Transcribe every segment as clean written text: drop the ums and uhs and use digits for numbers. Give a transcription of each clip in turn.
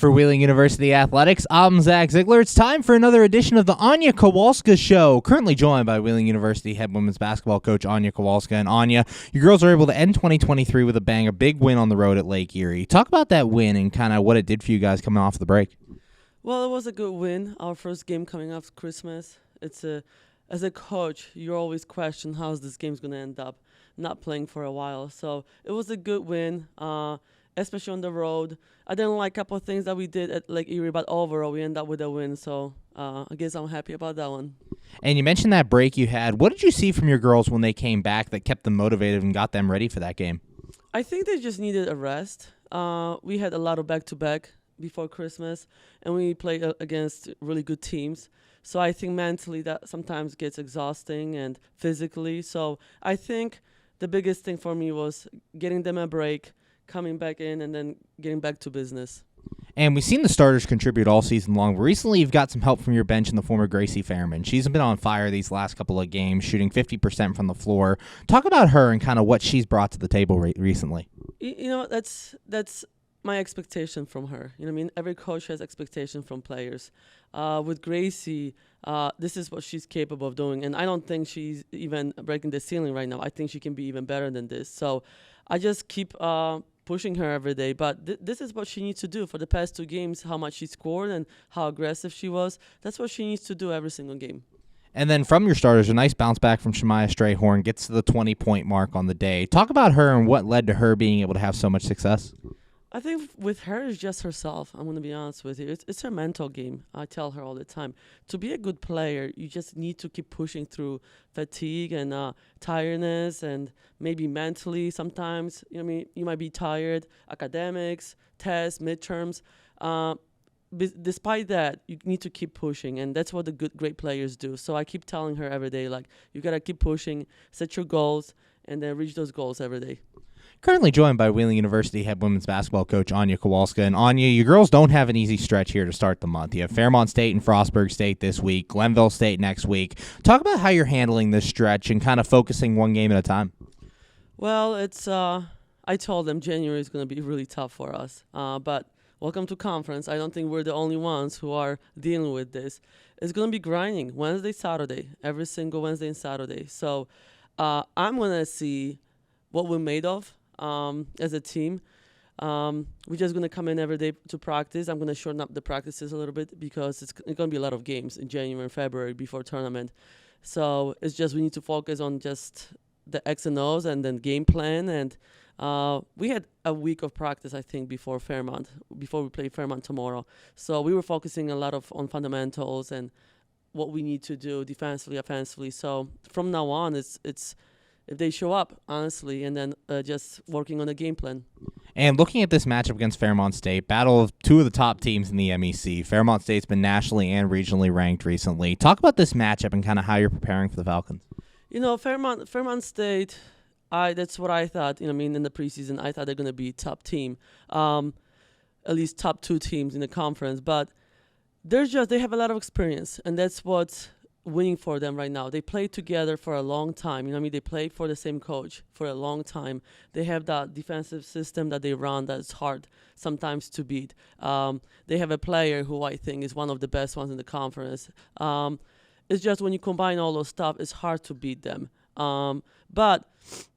For Wheeling University Athletics, I'm Zach Ziegler. It's time for another edition of the Anna Kowalska Show. Currently joined by Wheeling University head women's basketball coach Anna Kowalska. And Anya, your girls are able to end 2023 with a bang, a big win on the road at Lake Erie. Talk about that win and kind of what it did for you guys coming off the break. Well, it was a good win. Our first game coming after Christmas. As a coach, you always question how's this game's going to end up. Not playing for a while, so it was a good win. Especially on the road. I didn't like a couple of things that we did at Lake Erie, but overall we ended up with a win, so I guess I'm happy about that one. And you mentioned that break you had. What did you see from your girls when they came back that kept them motivated and got them ready for that game? I think they just needed a rest. We had a lot of back-to-back before Christmas, and we played against really good teams. So I think mentally that sometimes gets exhausting and physically. So I think the biggest thing for me was getting them a break, coming back in, and then getting back to business. And we've seen the starters contribute all season long. Recently, you've got some help from your bench in the former Gracie Fairman. She's been on fire these last couple of games, shooting 50% from the floor. Talk about her and kind of what she's brought to the table recently. You know, that's my expectation from her. You know what I mean? Every coach has expectation from players. With Gracie, this is what she's capable of doing. And I don't think she's even breaking the ceiling right now. I think she can be even better than this. So I just keep pushing her every day. But this is what she needs to do. For the past two games, how much she scored and how aggressive she was, that's what she needs to do every single game. And then from your starters, a nice bounce back from Shemaya Strayhorn, gets to the 20-point mark on the day. Talk about her and what led to her being able to have so much success. I think with her, it's just herself. I'm going to be honest with you. It's her mental game. I tell her all the time. To be a good player, you just need to keep pushing through fatigue and tiredness, and maybe mentally sometimes. You know what I mean? You might be tired, academics, tests, midterms. Despite that, you need to keep pushing, and that's what the great players do. So I keep telling her every day, like, you got to keep pushing, set your goals, and then reach those goals every day. Currently joined by Wheeling University head women's basketball coach Anna Kowalska. And Anya, your girls don't have an easy stretch here to start the month. You have Fairmont State and Frostburg State this week, Glenville State next week. Talk about how you're handling this stretch and kind of focusing one game at a time. Well, I told them January is going to be really tough for us. But welcome to conference. I don't think we're the only ones who are dealing with this. It's going to be grinding Wednesday, Saturday, every single Wednesday and Saturday. So I'm going to see what we're made of. As a team, we're just going to come in every day to practice. I'm going to shorten up the practices a little bit because it's going to be a lot of games in January and February before tournament. So it's just we need to focus on just the X and O's and then game plan. And we had a week of practice, I think, before we play Fairmont tomorrow. So we were focusing a lot on fundamentals and what we need to do defensively, offensively. So from now on, it's if they show up, honestly, and then just working on a game plan. And looking at this matchup against Fairmont State, battle of two of the top teams in the MEC. Fairmont State's been nationally and regionally ranked recently. Talk about this matchup and kind of how you're preparing for the Falcons. You know, Fairmont State, that's what I thought. You know, I mean, in the preseason, I thought they're going to be top team, at least top two teams in the conference. But they have a lot of experience, and that's what's winning for them right now. They played together for a long time. You know what I mean? They played for the same coach for a long time. They have that defensive system that they run that's hard sometimes to beat. They have a player who I think is one of the best ones in the conference. It's just when you combine all those stuff, it's hard to beat them. But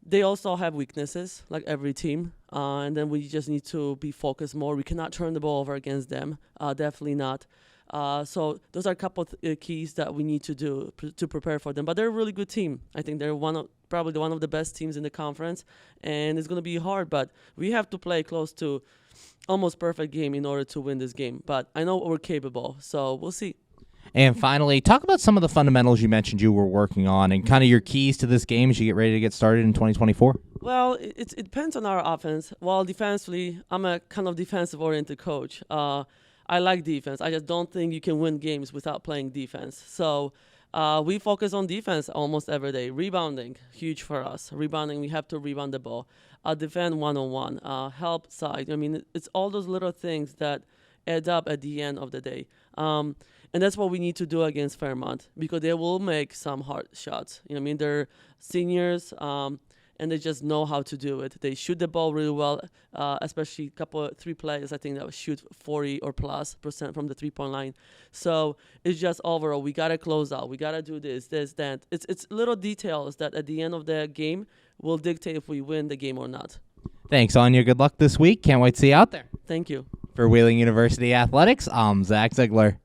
they also have weaknesses, like every team. And then we just need to be focused more. We cannot turn the ball over against them. Definitely not. So those are a couple of keys that we need to do to prepare for them. But they're a really good team. I think they're probably one of the best teams in the conference, and it's going to be hard. But we have to play close to almost perfect game in order to win this game. But I know we're capable, so we'll see. And finally, talk about some of the fundamentals you mentioned you were working on and kind of your keys to this game as you get ready to get started in 2024. Well, it depends on our offense. Well, defensively, I'm a kind of defensive-oriented coach. I like defense. I just don't think you can win games without playing defense. So we focus on defense almost every day. Rebounding, huge for us. Rebounding, we have to rebound the ball. Defend one-on-one. Help side. I mean, it's all those little things that add up at the end of the day. And that's what we need to do against Fairmont because they will make some hard shots. You know what I mean? They're seniors. and they just know how to do it. They shoot the ball really well, especially three players, I think, that shoot 40 or plus % from the 3-point line. So it's just overall, we got to close out. We got to do this, that. It's little details that at the end of the game will dictate if we win the game or not. Thanks, Anya. Good luck this week. Can't wait to see you out there. Thank you. For Wheeling University Athletics, I'm Zach Ziegler.